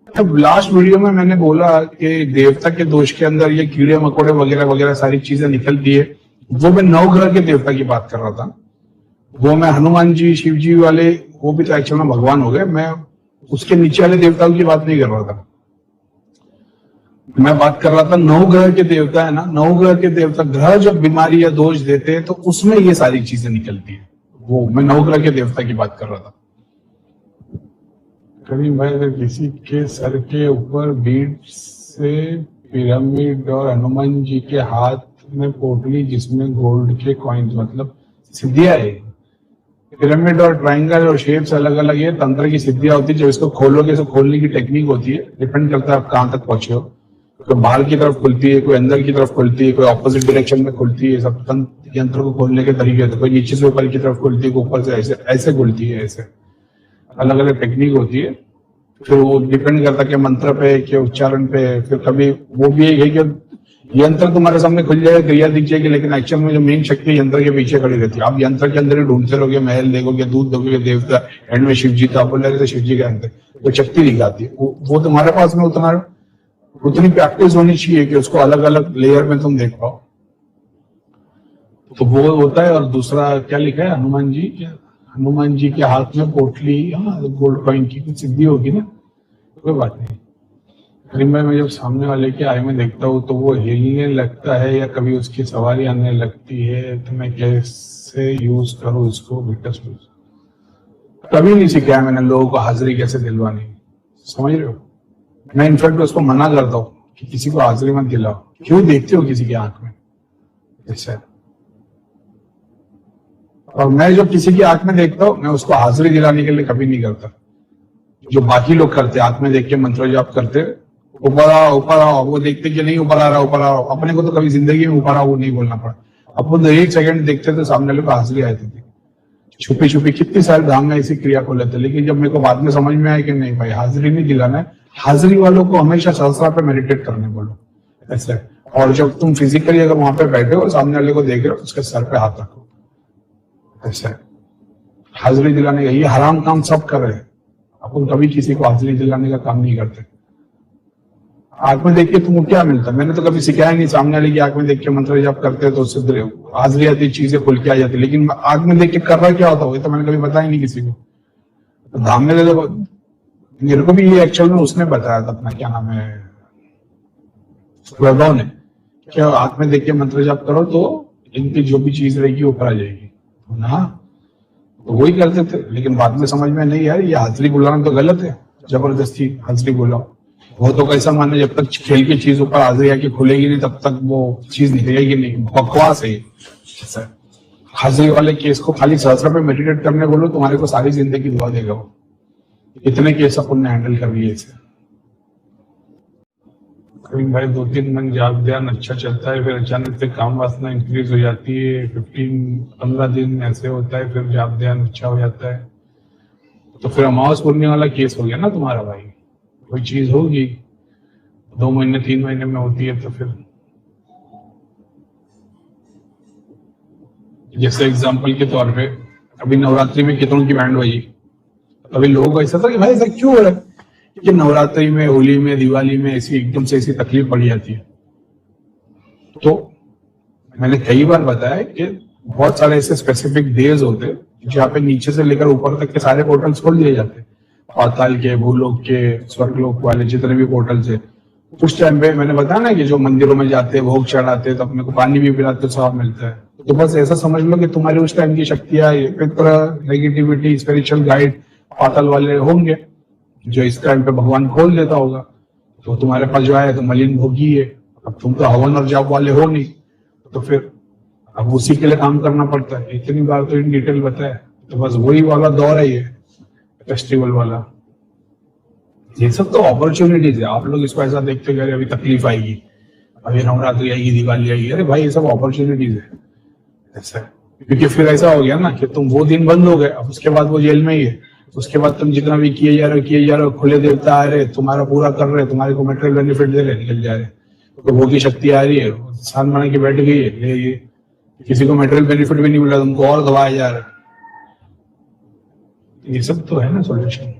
अब last video में मैंने बोला कि देवता के दोष के अंदर ये कीड़े मकोड़े वगैरह वगैरह सारी चीजें निकलती है, वो मैं नवग्रह के देवता की बात कर रहा था। वो मैं हनुमान जी शिव जी वाले, वो भी तो एक्चुअल में भगवान हो गए, मैं उसके नीचे वाले देवताओं की बात नहीं कर रहा था। मैं बात कर रहा था नवग्रह के देवता है ना, नवग्रह के देवता ग्रह जब बीमारी या दोष देते हैं तो उसमें ये सारी चीजें निकलती है। वो मैं नवग्रह के देवता की बात कर रहा था। करीम भाई, अगर किसी के सर के ऊपर बीड से पिरामिड और हनुमान जी के हाथ में पोटली जिसमें गोल्ड के कॉइन्स, मतलब सिद्धियां है। पिरामिड और ट्रायंगल और शेप्स अलग अलग है, तंत्र की सिद्धियां होती है। जब इसको खोलोगे तो खोलने की टेक्निक होती है, डिपेंड करता है आप कहां तक पहुंचे हो। कोई बाहर की तरफ खुलती है, कोई अंदर की तरफ खुलती है, कोई ऑपोजिट डायरेक्शन में खुलती है। सब यंत्र को खोलने के तरीके होते हैं। कोई नीचे से ऊपर की तरफ खुलती है, ऊपर से ऐसे ऐसे खुलती है, ऐसे अलग अलग टेक्निक होती है। फिर वो डिपेंड करता है कि मंत्र पे, के उच्चारण पे। फिर कभी वो भी है कि यंत्र तुम्हारे सामने खुल जाएगा, क्रिया दिख जाएगी, लेकिन एक्चुअल में जो मेन शक्ति यंत्र के पीछे खड़ी रहती है। आप यंत्र के अंदर ही ढूंढते रहोगे, महल देखोगे, दूध देखोगे, देवता एंड में शिव जी था, बोल रहे थे शिव जी के अंदर वो शक्ति दिखाती है। वो तुम्हारे पास में उतनी प्रैक्टिस होनी चाहिए कि उसको अलग अलग लेयर में तुम देख पाओ। तो वो होता है। और दूसरा क्या लिखा है, हनुमान जी के हाथ में पोटली, गोल्ड कॉइन की कुछ सिद्धि होगी ना, कोई बात नहीं। करीम भाई, मैं जब सामने वाले के आई में देखता हूँ तो वो हिलने लगता है या कभी उसकी सवारी आने लगती है, तो मैं कैसे यूज करूँ इसको? विटनेस कभी नहीं सीखा है मैंने लोगों को हाजिरी कैसे दिलवानी, समझ रहे हो? मैं इनफैक्ट उसको मना करता हूँ कि किसी को हाजिरी मत दिलाओ। क्यों देखते हो किसी की आंख में ऐसा? और मैं जब किसी की आंख में देखता हूँ, मैं उसको हाजिरी दिलाने के लिए कभी नहीं करता। जो बाकी लोग करते, आंख में देख के मंत्र जाप करते, ऊपर आओ, वो देखते कि नहीं ऊपर आ रहा। अपने को तो कभी जिंदगी में ऊपर आओ नहीं बोलना पड़ा। अपन तो एक सेकंड देखते थे, सामने लोग हाजिरी आती थी। छुपी छुपी कितनी सारी धाम में ऐसी क्रिया को लेते। लेकिन जब मेरे को बाद में समझ में आया कि नहीं भाई, हाजिरी नहीं दिलाना है, हाजिरी वालों को हमेशा सहस्रा पे मेडिटेट करने बोलो ऐसे। और जब तुम फिजिकली अगर वहां पे बैठे हो, सामने वाले को देख रहे हो, उसके सर पे हाथ रखो ऐसे। हाजिरी दिलाने का ये हराम काम सब कर रहे हैं। अपन कभी किसी को हाजिरी दिलाने का काम नहीं करते। आंख में देख के तुमको क्या मिलता है? मैंने तो कभी सिखाया नहीं। सामने वाले की आंख में देख के मंत्र जाप करते हैं तो उससे हाजिरी आती, चीजें खुल के आ जाती। लेकिन आंख में देख के कर रहा क्या होता है तो मैंने कभी बताया नहीं किसी को। धाम में मेरे को भी ये एक्चुअल में उसने बताया था, अपना क्या नाम है, वैभव ने, क्या आंख में देख के मंत्र जाप करो तो इनकी जो भी चीज रहेगी ऊपर आ जाएगी ना। तो वही करते थे। लेकिन बाद में समझ में नहीं यार, ये हाजिरी बुलाना तो गलत है। जबरदस्ती हाजिरी बुलाओ, वो तो कैसा माने, जब तक खेल की चीज ऊपर हाजिरी आके खुलेगी नहीं तब तक वो चीज निकलेगी नहीं। बकवास है सर। हाजिरी वाले केस को खाली सहस्रा पे मेडिटेट करने बोलो, तुम्हारे को सारी जिंदगी दुआ देगा वो। इतने केस अपन ने हैंडल कर लिए इसे। करीम भाई, 2-3 मन जाप ध्यान अच्छा चलता है, फिर अचानक से काम वासना इंक्रीज हो जाती है। 15 दिन ऐसे होता है, फिर जाप ध्यान अच्छा हो जाता है। तो फिर अमावस पूर्णिमा वाला केस हो गया ना तुम्हारा भाई। कोई चीज होगी 2 महीने 3 महीने में होती है तो फिर, जैसे एग्जाम्पल के तौर पे अभी नवरात्रि में कितनों की बैंड बजी। अभी लोगों को ऐसा था कि भाई ऐसा क्यों हो रहा है कि नवरात्रि में, होली में, दिवाली में ऐसी एकदम से ऐसी तकलीफ पड़ जाती है। तो मैंने कई बार बताया कि बहुत सारे ऐसे स्पेसिफिक डेज होते हैं जहाँ पे नीचे से लेकर ऊपर तक के सारे पोर्टल्स खोल दिए जाते हैं। पाताल के, भूलोक के, स्वर्गलोक वाले जितने भी पोर्टल्स है, उस टाइम पे मैंने बताया ना कि जो मंदिरों में जाते हैं, भोग चढ़ाते हैं, तो अपने को पानी भी पिलाते, स्वाब मिलता है। तो बस ऐसा समझ लो कि तुम्हारी उस टाइम की शक्तियां, पित्र, नेगेटिविटी, स्पिरिचुअल गाइड पाताल वाले होंगे जो इस टाइम पे भगवान खोल देता होगा। तो तुम्हारे पास जो है तो मलिन भोगी है। अब तुम तो हवन और जाप वाले हो नहीं, तो फिर अब उसी के लिए काम करना पड़ता है। इतनी बार तो इन डिटेल बताया। तो बस वही वाला दौर है ये फेस्टिवल वाला। ये सब तो अपॉर्चुनिटीज है। आप लोग इसको ऐसा देखते हो अभी तकलीफ आएगी, अभी नवरात्रि आएगी, दिवाली आएगी। अरे भाई, ये सब अपॉर्चुनिटीज है ऐसा। क्योंकि फिर ऐसा हो गया ना कि तुम वो दिन बंद हो गए, अब उसके बाद वो जेल में ही है। उसके बाद तुम जितना भी किए जा रहे हो, खुले देवता आ रहे, तुम्हारा पूरा कर रहे, तुम्हारे को मटेरियल बेनिफिट दे रहे, निकल जा रहे। तो वो की शक्ति आ रही है, सान बना के बैठ गई है। ये किसी को मटेरियल बेनिफिट भी नहीं मिला, तुमको और दबाया जा रहा है। ये सब तो है ना सोल्यूशन।